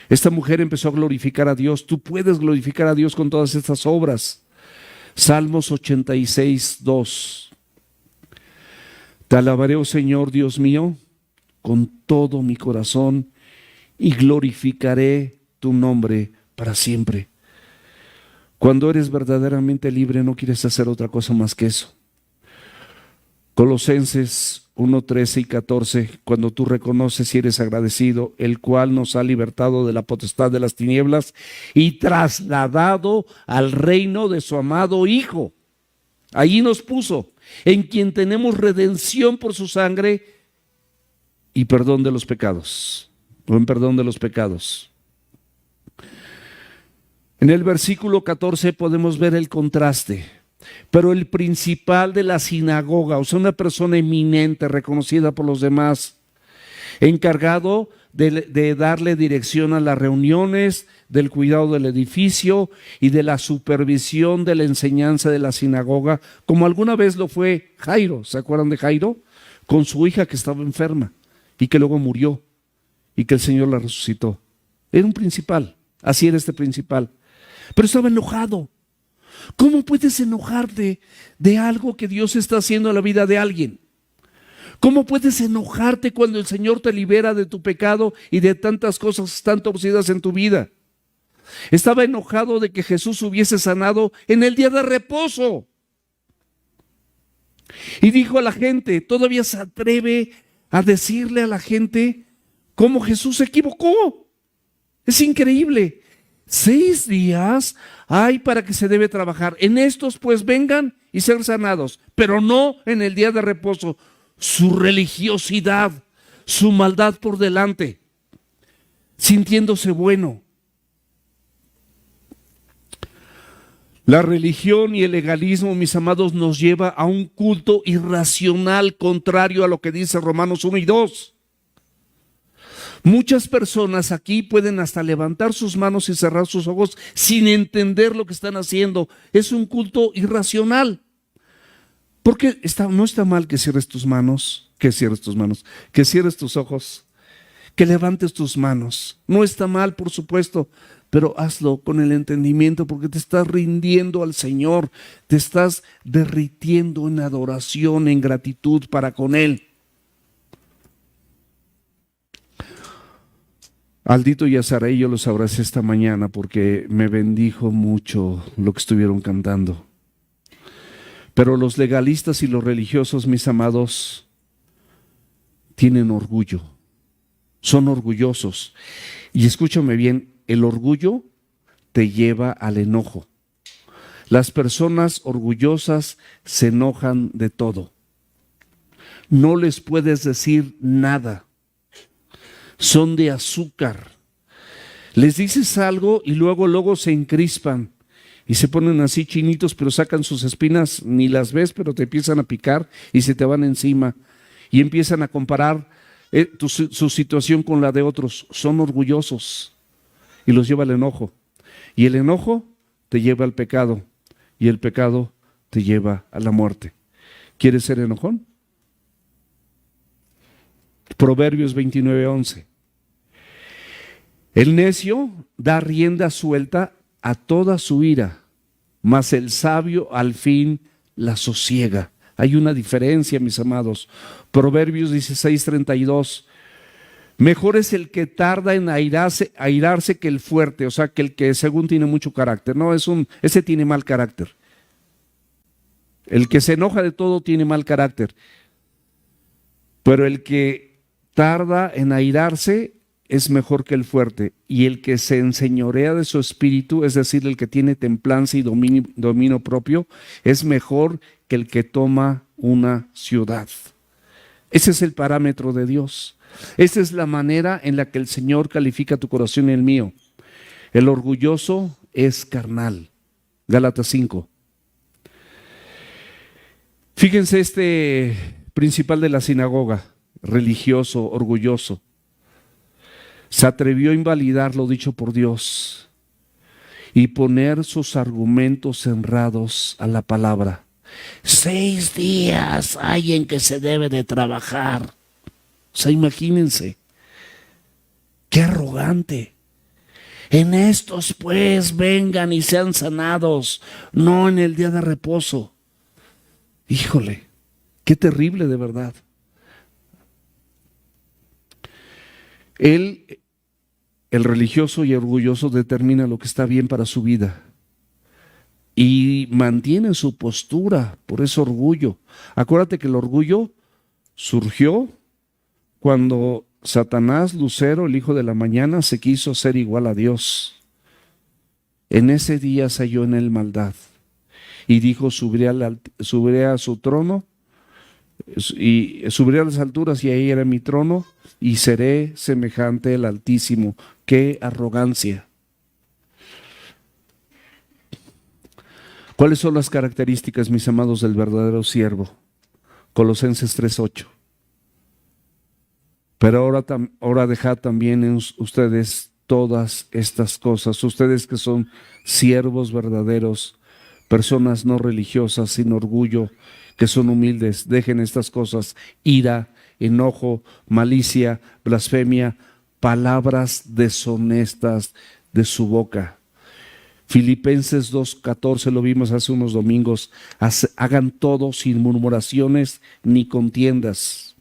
Esta mujer empezó a glorificar a Dios. Tú puedes glorificar a Dios con todas estas obras. Salmos 86:2. Te alabaré, oh Señor Dios mío, con todo mi corazón, y glorificaré tu nombre para siempre. Cuando eres verdaderamente libre, no quieres hacer otra cosa más que eso. Colosenses 1:13 y 14, cuando tú reconoces y eres agradecido, el cual nos ha libertado de la potestad de las tinieblas y trasladado al reino de su amado Hijo. Allí nos puso, en quien tenemos redención por su sangre y perdón de los pecados, o en perdón de los pecados. En el versículo 14 podemos ver el contraste. Pero el principal de la sinagoga, o sea, una persona eminente, reconocida por los demás, encargado de darle dirección a las reuniones, del cuidado del edificio y de la supervisión de la enseñanza de la sinagoga, como alguna vez lo fue Jairo. ¿Se acuerdan de Jairo? Con su hija que estaba enferma y que luego murió y que el Señor la resucitó. Era un principal, así era este principal, pero estaba enojado. ¿Cómo puedes enojarte de algo que Dios está haciendo en la vida de alguien? ¿Cómo puedes enojarte cuando el Señor te libera de tu pecado y de tantas cosas tan torcidas en tu vida? Estaba enojado de que Jesús hubiese sanado en el día de reposo. Y dijo a la gente, todavía se atreve a decirle a la gente cómo Jesús se equivocó. Es increíble. 6 días hay para que se debe trabajar. En estos pues vengan y ser sanados, pero no en el día de reposo. Su religiosidad, su maldad por delante, sintiéndose bueno. La religión y el legalismo, mis amados, nos lleva a un culto irracional contrario a lo que dice Romanos 1 y 2. Muchas personas aquí pueden hasta levantar sus manos y cerrar sus ojos sin entender lo que están haciendo. Es un culto irracional. Porque no está mal que cierres tus manos, que cierres tus ojos, que levantes tus manos. No está mal, por supuesto, pero hazlo con el entendimiento, porque te estás rindiendo al Señor, te estás derritiendo en adoración, en gratitud para con Él. Aldito y a Saray yo los abracé esta mañana porque me bendijo mucho lo que estuvieron cantando. Pero los legalistas y los religiosos, mis amados, tienen orgullo, son orgullosos. Y escúchame bien, el orgullo te lleva al enojo. Las personas orgullosas se enojan de todo. No les puedes decir nada. Son de azúcar. Les dices algo y luego se encrispan y se ponen así chinitos, pero sacan sus espinas, ni las ves, pero te empiezan a picar y se te van encima y empiezan a comparar su situación con la de otros. Son orgullosos y los lleva al enojo. Y el enojo te lleva al pecado y el pecado te lleva a la muerte. ¿Quieres ser enojón? Proverbios 29:11. El necio da rienda suelta a toda su ira, mas el sabio al fin la sosiega. Hay una diferencia, mis amados. Proverbios 16:32. Mejor es el que tarda en airarse que el fuerte, o sea, que el que según tiene mucho carácter. No, ese tiene mal carácter. El que se enoja de todo tiene mal carácter. Pero el que tarda en airarse es mejor que el fuerte. Y el que se enseñorea de su espíritu, es decir, el que tiene templanza y dominio propio, es mejor que el que toma una ciudad. Ese es el parámetro de Dios. Esa es la manera en la que el Señor califica tu corazón y el mío. El orgulloso es carnal. Gálatas 5. Fíjense este principal de la sinagoga, religioso, orgulloso. Se atrevió a invalidar lo dicho por Dios y poner sus argumentos honrados a la palabra. 6 días hay en que se debe de trabajar. O sea, imagínense, qué arrogante. En estos pues vengan y sean sanados, no en el día de reposo. Híjole, qué terrible de verdad. Él, el religioso y orgulloso, determina lo que está bien para su vida y mantiene su postura por ese orgullo. Acuérdate que el orgullo surgió cuando Satanás, Lucero, el hijo de la mañana, se quiso ser igual a Dios. En ese día se halló en él maldad y dijo: subiré a su trono y subiré a las alturas y ahí era mi trono y seré semejante al Altísimo. ¡Qué arrogancia! ¿Cuáles son las características, mis amados, del verdadero siervo? Colosenses 3:8. Pero ahora dejad también en ustedes todas estas cosas, ustedes que son siervos verdaderos, personas no religiosas, sin orgullo, que son humildes, dejen estas cosas: ira, enojo, malicia, blasfemia, palabras deshonestas de su boca. Filipenses 2:14, lo vimos hace unos domingos: hagan todo sin murmuraciones ni contiendas.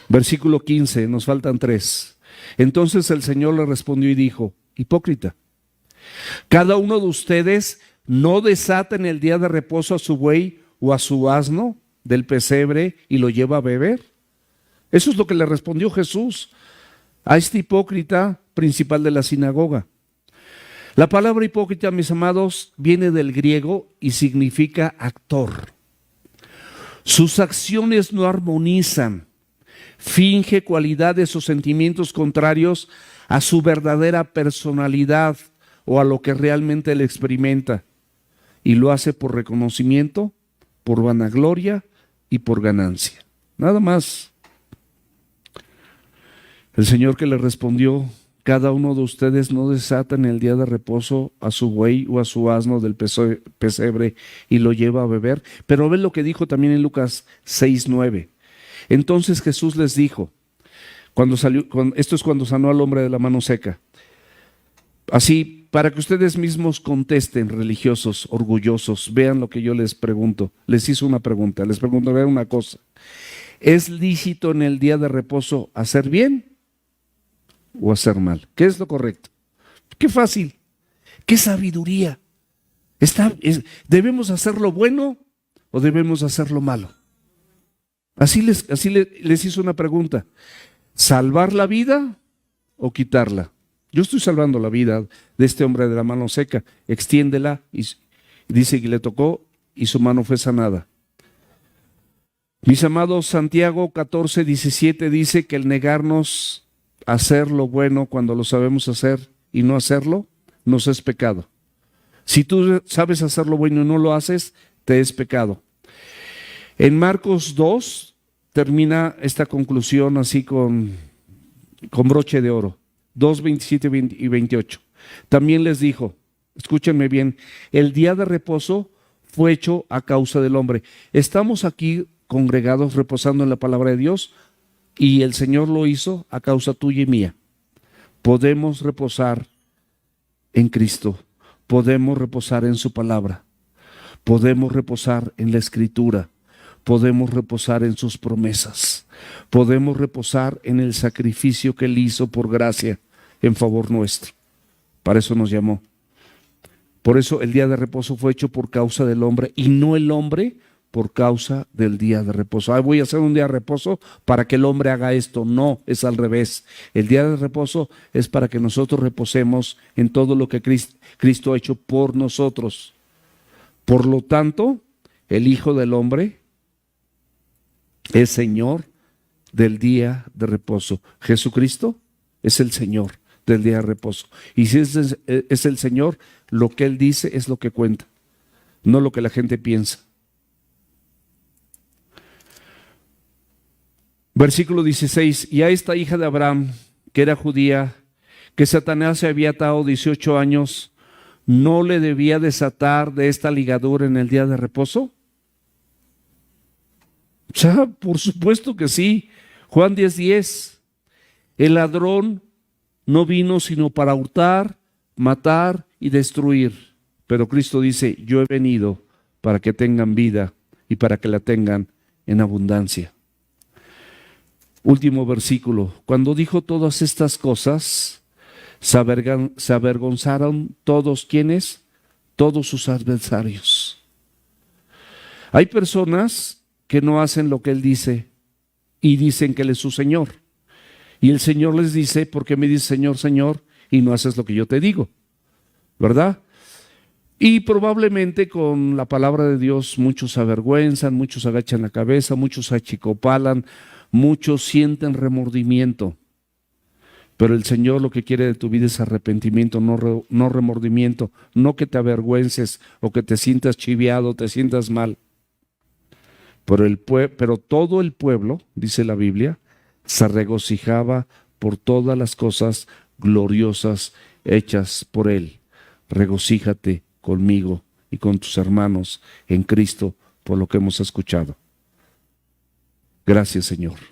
Versículo 15, nos faltan 3. Entonces el Señor le respondió y dijo: hipócrita, cada uno de ustedes no desata en el día de reposo a su buey o a su asno del pesebre y lo lleva a beber. Eso es lo que le respondió Jesús a este hipócrita principal de la sinagoga. La palabra hipócrita, mis amados, viene del griego y significa actor. Sus acciones no armonizan. Finge cualidades o sentimientos contrarios a su verdadera personalidad o a lo que realmente él experimenta, y lo hace por reconocimiento, por vanagloria y por ganancia. Nada más. El Señor que le respondió: cada uno de ustedes no desata en el día de reposo a su buey o a su asno del pesebre y lo lleva a beber. Pero ven lo que dijo también en Lucas 6:9. Entonces Jesús les dijo, esto es cuando sanó al hombre de la mano seca. Así, para que ustedes mismos contesten, religiosos, orgullosos, vean lo que yo les pregunto. Les hizo una pregunta, les preguntaré una cosa: ¿es lícito en el día de reposo hacer bien o hacer mal? ¿Qué es lo correcto? Qué fácil, qué sabiduría. ¿Debemos hacer lo bueno o debemos hacer lo malo? Les hizo una pregunta: ¿salvar la vida o quitarla? Yo estoy salvando la vida de este hombre de la mano seca. Extiéndela. Y dice que le tocó y su mano fue sanada. Mis amados, Santiago 14:17 dice que el negarnos a hacer lo bueno cuando lo sabemos hacer y no hacerlo, nos es pecado. Si tú sabes hacer lo bueno y no lo haces, te es pecado. En Marcos 2 termina esta conclusión así con broche de oro. 2, 27 y 28. También les dijo, escúchenme bien, el día de reposo fue hecho a causa del hombre. Estamos aquí congregados reposando en la palabra de Dios y el Señor lo hizo a causa tuya y mía. Podemos reposar en Cristo, podemos reposar en su palabra, podemos reposar en la Escritura, podemos reposar en sus promesas, podemos reposar en el sacrificio que Él hizo por gracia en favor nuestro. Para eso nos llamó. Por eso el día de reposo fue hecho por causa del hombre y no el hombre por causa del día de reposo. Voy a hacer un día de reposo para que el hombre haga esto. No, es al revés. El día de reposo es para que nosotros reposemos en todo lo que Cristo ha hecho por nosotros. Por lo tanto, el Hijo del Hombre es Señor del día de reposo. Jesucristo es el Señor del día de reposo. Y si es el Señor, lo que Él dice es lo que cuenta, no lo que la gente piensa. Versículo 16, y a esta hija de Abraham, que era judía, que Satanás se había atado 18 años, ¿no le debía desatar de esta ligadura en el día de reposo? O sea, por supuesto que sí. Juan 10:10, el ladrón no vino sino para hurtar, matar y destruir. Pero Cristo dice, yo he venido para que tengan vida y para que la tengan en abundancia. Último versículo. Cuando dijo todas estas cosas, se avergonzaron todos. ¿Quiénes? Todos sus adversarios. Hay personas que no hacen lo que Él dice y dicen que Él es su Señor. Y el Señor les dice, ¿por qué me dices Señor, Señor? Y no haces lo que yo te digo, ¿verdad? Y probablemente con la palabra de Dios muchos se avergüenzan, muchos agachan la cabeza, muchos se achicopalan, muchos sienten remordimiento. Pero el Señor lo que quiere de tu vida es arrepentimiento, no remordimiento, no que te avergüences o que te sientas chiviado, te sientas mal. Pero todo el pueblo, dice la Biblia, se regocijaba por todas las cosas gloriosas hechas por Él. Regocíjate conmigo y con tus hermanos en Cristo por lo que hemos escuchado. Gracias, Señor.